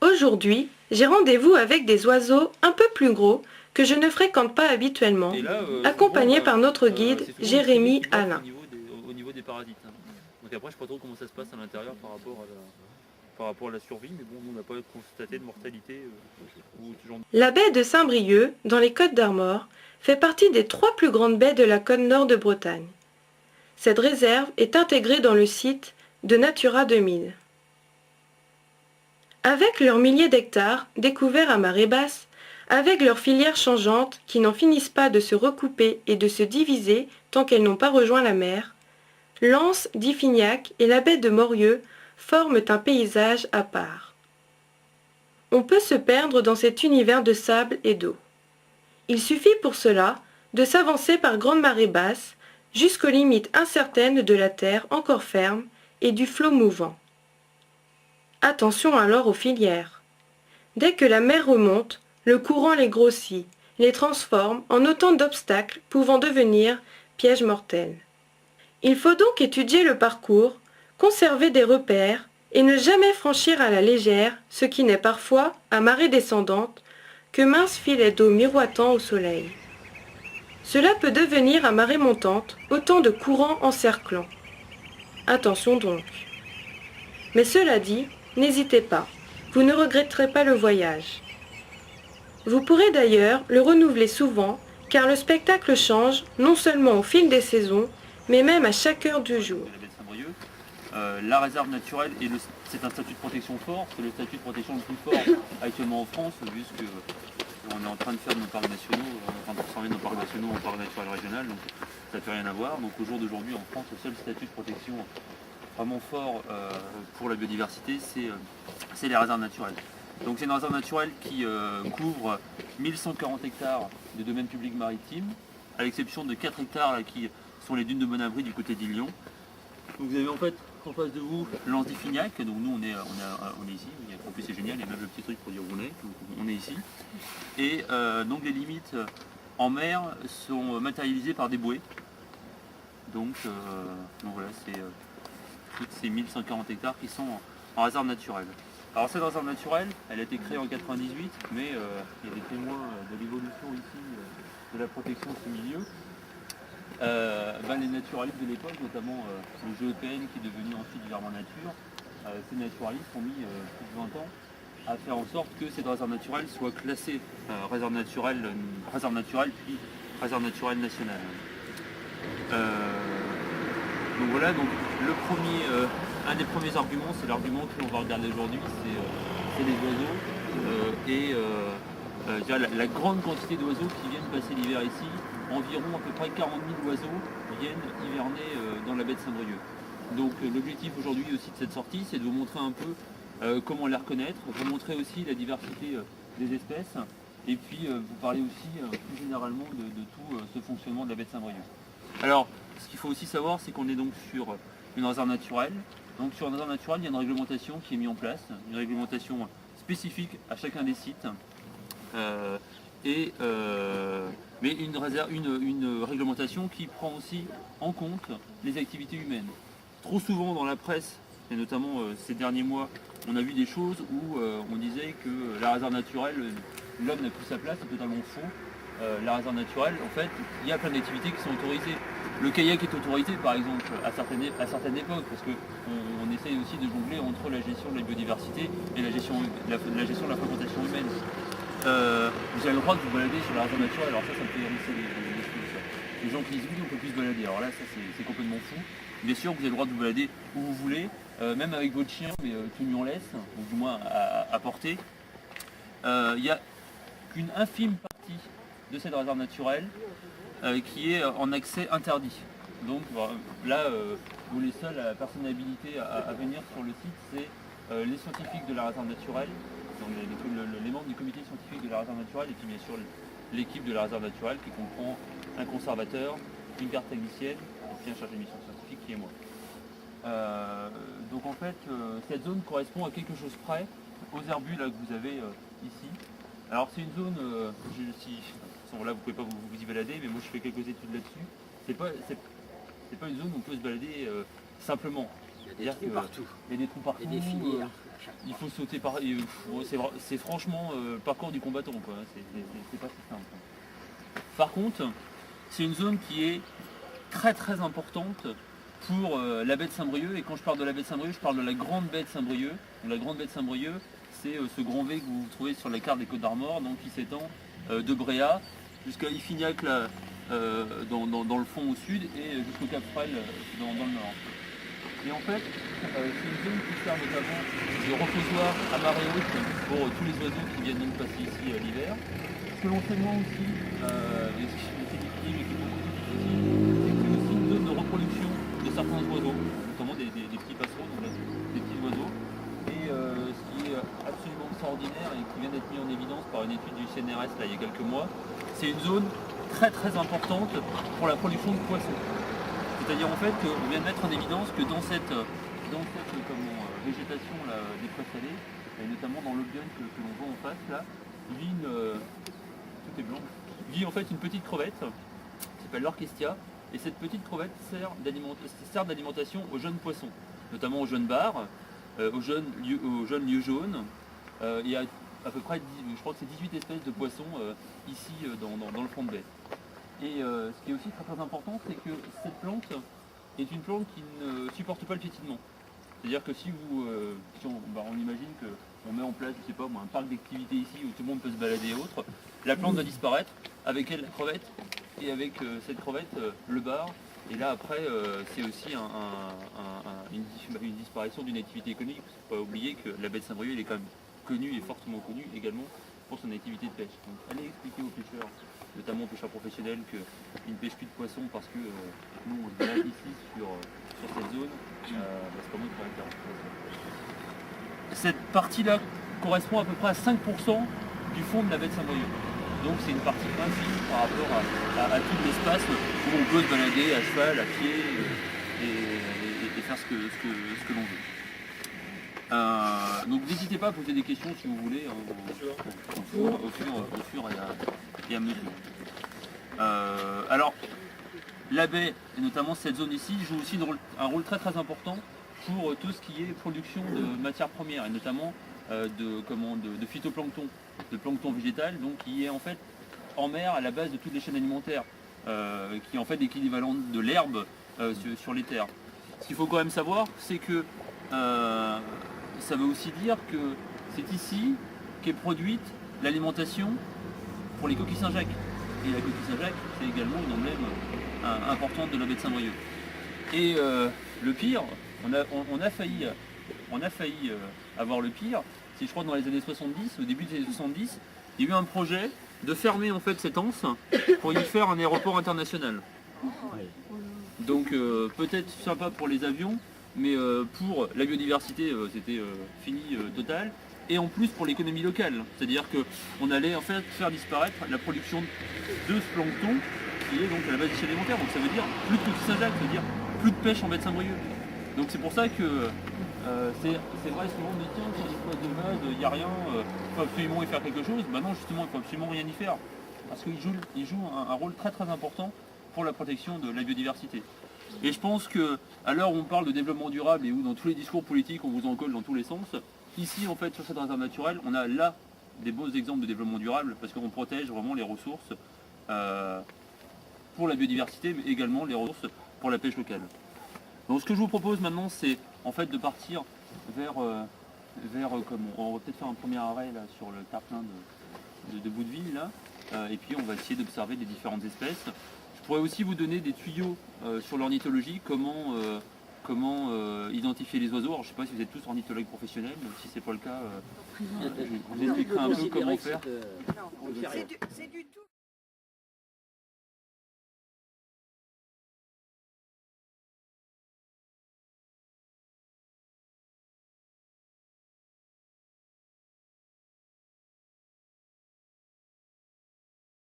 Aujourd'hui, j'ai rendez-vous avec des oiseaux un peu plus gros que je ne fréquente pas habituellement, accompagnés par notre guide Jérémy Alain. Au niveau des parasites. Donc après, je ne sais pas trop comment ça se passe à l'intérieur par rapport à la survie, mais bon, nous, on n'a pas constaté de mortalité ou ce genre de... La baie de Saint-Brieuc, dans les Côtes d'Armor, fait partie des 3 plus grandes baies de la côte nord de Bretagne. Cette réserve est intégrée dans le site de Natura 2000. Avec leurs milliers d'hectares découverts à marée basse, avec leurs filières changeantes qui n'en finissent pas de se recouper et de se diviser tant qu'elles n'ont pas rejoint la mer, l'anse d'Iffignac et la baie de Morieux forment un paysage à part. On peut se perdre dans cet univers de sable et d'eau. Il suffit pour cela de s'avancer par grande marée basse jusqu'aux limites incertaines de la terre encore ferme et du flot mouvant. Attention alors aux filières. Dès que la mer remonte, le courant les grossit, les transforme en autant d'obstacles pouvant devenir pièges mortels. Il faut donc étudier le parcours, conserver des repères et ne jamais franchir à la légère ce qui n'est parfois, à marée descendante, que minces filets d'eau miroitant au soleil. Cela peut devenir à marée montante autant de courants encerclants. Attention donc. Mais cela dit, n'hésitez pas, vous ne regretterez pas le voyage. Vous pourrez d'ailleurs le renouveler souvent car le spectacle change non seulement au fil des saisons, mais même à chaque heure du jour. La baie de Saint-Brieuc. La réserve naturelle, c'est un statut de protection fort, c'est le statut de protection le plus fort actuellement en France, vu que on est en train de faire nos parcs nationaux, en train de transformer nos parcs nationaux en parcs naturels régionaux, donc ça ne fait rien à voir. Donc au jour d'aujourd'hui en France, le seul statut de protection vraiment fort pour la biodiversité, c'est les réserves naturelles. Donc c'est une réserve naturelle qui couvre 1140 hectares de domaine public maritime, à l'exception de 4 hectares là, qui sont les dunes de Bon-Abri du côté d'Ilion. Donc vous avez en fait en face de vous l'anse d'Iffignac, donc nous on est ici, en plus c'est génial, il y a même le petit truc pour dire où on est, donc on est ici. Et donc les limites en mer sont matérialisées par des bouées. Donc voilà, c'est toutes ces 1140 hectares qui sont en réserve naturelle. Alors cette réserve naturelle, elle a été créée en 98, mais il y a des témoins de l'évolution ici de la protection de ce milieu. Les naturalistes de l'époque, notamment le GEPN qui est devenu ensuite Germain Nature, ces naturalistes ont mis plus de 20 ans à faire en sorte que cette réserve naturelle soit classée réserve naturelle puis réserve naturelle nationale. Donc voilà, donc un des premiers arguments, c'est l'argument que l'on va regarder aujourd'hui, c'est les oiseaux la grande quantité d'oiseaux qui viennent passer l'hiver ici. Environ à peu près 40 000 oiseaux viennent hiverner dans la baie de Saint-Brieuc. Donc l'objectif aujourd'hui aussi de cette sortie, c'est de vous montrer un peu comment les reconnaître, vous montrer aussi la diversité des espèces, et puis vous parler aussi plus généralement de tout ce fonctionnement de la baie de Saint-Brieuc. Alors, ce qu'il faut aussi savoir, c'est qu'on est donc sur une réserve naturelle. Donc sur une réserve naturelle, il y a une réglementation qui est mise en place, une réglementation spécifique à chacun des sites. Mais une réglementation qui prend aussi en compte les activités humaines. Trop souvent dans la presse, et notamment ces derniers mois, on a vu des choses où on disait que la réserve naturelle, l'homme n'a plus sa place, c'est totalement faux. La réserve naturelle, en fait, il y a plein d'activités qui sont autorisées. Le kayak est autorisé par exemple à certaines époques, parce qu'on essaye aussi de jongler entre la gestion de la biodiversité et la gestion de la fréquentation humaine. Vous avez le droit de vous balader sur la réserve naturelle, alors ça me fait hérisser les cheveux, ça. Les gens qui disent oui, on peut plus se balader, alors là ça c'est complètement fou. Bien sûr, vous avez le droit de vous balader où vous voulez, même avec votre chien, mais tenu en laisse, ou du moins à portée. Il y a qu'une infime partie de cette réserve naturelle qui est en accès interdit. Donc là, vous les seules personnes habilitées à venir sur le site, c'est les scientifiques de la réserve naturelle, donc les membres du comité scientifique de la réserve naturelle, et puis bien sûr l'équipe de la réserve naturelle qui comprend un conservateur, une carte technicienne, et puis un chargé de mission scientifique qui est moi. Donc en fait, cette zone correspond à quelque chose près aux herbus là, que vous avez ici. Alors c'est une zone, là vous pouvez pas vous y balader, mais moi je fais quelques études là-dessus. C'est pas une zone où on peut se balader simplement. Il y a des trous partout. Il y a des trous partout. Et des filières. il faut sauter par... C'est franchement le parcours du combattant, quoi. C'est pas si simple. Par contre, c'est une zone qui est très très importante pour la baie de Saint-Brieuc. Et quand je parle de la baie de Saint-Brieuc, je parle de la grande baie de Saint-Brieuc. La grande baie de Saint-Brieuc, c'est ce grand V que vous trouvez sur la carte des Côtes d'Armor, donc qui s'étend de Bréa jusqu'à Iffignac là, dans le fond au sud et jusqu'au Cap Frêle dans le nord. Et en fait, c'est une zone qui sert notamment de reposoir à marée haute pour tous les oiseaux qui viennent donc passer ici l'hiver. Ce que l'on sait moins aussi, et ce qui est difficile, mais qui est beaucoup plus difficile, c'est que c'est aussi une zone de reproduction de certains oiseaux, notamment des petits passereaux, donc des petits oiseaux. Et ce qui est absolument extraordinaire et qui vient d'être mis en évidence par une étude du CNRS là, il y a quelques mois, c'est une zone très très importante pour la production de poissons. C'est-à-dire en fait qu'on vient de mettre en évidence que dans cette végétation là, des prés salés, et notamment dans l'Aubion que l'on voit en face là, vit tout est blanc, vit en fait une petite crevette qui s'appelle l'orchestia, et cette petite crevette sert d'alimentation aux jeunes poissons, notamment aux jeunes bars, aux jeunes lieux jaunes. Il y a à peu près, je crois que c'est 18 espèces de poissons ici dans le fond de baie. Et ce qui est aussi très très important, c'est que cette plante est une plante qui ne supporte pas le piétinement. C'est-à-dire que si on imagine qu'on met en place, je sais pas moi, un parc d'activités ici où tout le monde peut se balader et autres, la plante va disparaître, avec elle la crevette, et avec cette crevette, le bar. Et là après, c'est aussi une disparition d'une activité économique. Il ne faut pas oublier que la baie de Saint-Brieuc, elle est quand même connue et fortement connue également pour son activité de pêche. Donc allez expliquer aux pêcheurs, notamment aux pêcheurs professionnels, qu'ils ne pêchent plus de poissons parce que nous on se balade ici sur cette zone, c'est pas moi qui pourrais le faire. Cette partie-là correspond à peu près à 5% du fond de la baie de Saint-Brieuc. Donc c'est une partie infime par rapport à tout l'espace où on peut se balader à cheval, à pied et faire ce que l'on veut. Donc n'hésitez pas à poser des questions si vous voulez au fur et à mesure. Alors la baie, et notamment cette zone ici, joue aussi un rôle très très important pour tout ce qui est production de matières premières et notamment de phytoplancton, de plancton végétal, donc qui est en fait en mer à la base de toutes les chaînes alimentaires, qui est en fait l'équivalent de l'herbe sur les terres. Ce qu'il faut quand même savoir, c'est que ça veut aussi dire que c'est ici qu'est produite l'alimentation pour les coquilles Saint-Jacques. Et la coquille Saint-Jacques, c'est également une emblème importante de la baie de Saint-Brieuc. Et le pire, on a failli avoir le pire, c'est je crois dans les années 70, au début des années 70, il y a eu un projet de fermer en fait cette anse pour y faire un aéroport international. Donc peut-être sympa pour les avions, mais pour la biodiversité c'était fini total. Et en plus pour l'économie locale, c'est-à-dire qu'on allait en fait faire disparaître la production de ce plancton qui est donc à la base des chaînes alimentaires. Donc ça veut dire plus de coquilles Saint-Jacques, ça veut dire plus de pêche en baie de Saint-Brieuc. Donc c'est pour ça que c'est vrai, souvent on dit tiens, c'est une place de base, il n'y a rien, il faut absolument y faire quelque chose. Ben non, justement, il ne faut absolument rien y faire. Parce qu'il joue un rôle très très important pour la protection de la biodiversité. Et je pense qu'à l'heure où on parle de développement durable et où dans tous les discours politiques on vous en colle dans tous les sens, ici en fait sur cette réserve naturelle, on a là des beaux exemples de développement durable parce qu'on protège vraiment les ressources pour la biodiversité mais également les ressources pour la pêche locale. Donc ce que je vous propose maintenant c'est en fait de partir vers comme on va peut-être faire un premier arrêt là sur le terre-plein de Bouteville là, et puis on va essayer d'observer les différentes espèces. Je pourrais aussi vous donner des tuyaux sur l'ornithologie, comment identifier les oiseaux. Alors, je ne sais pas si vous êtes tous ornithologues professionnels, mais si ce n'est pas le cas, je vous expliquerai un peu comment faire. C'est du tout.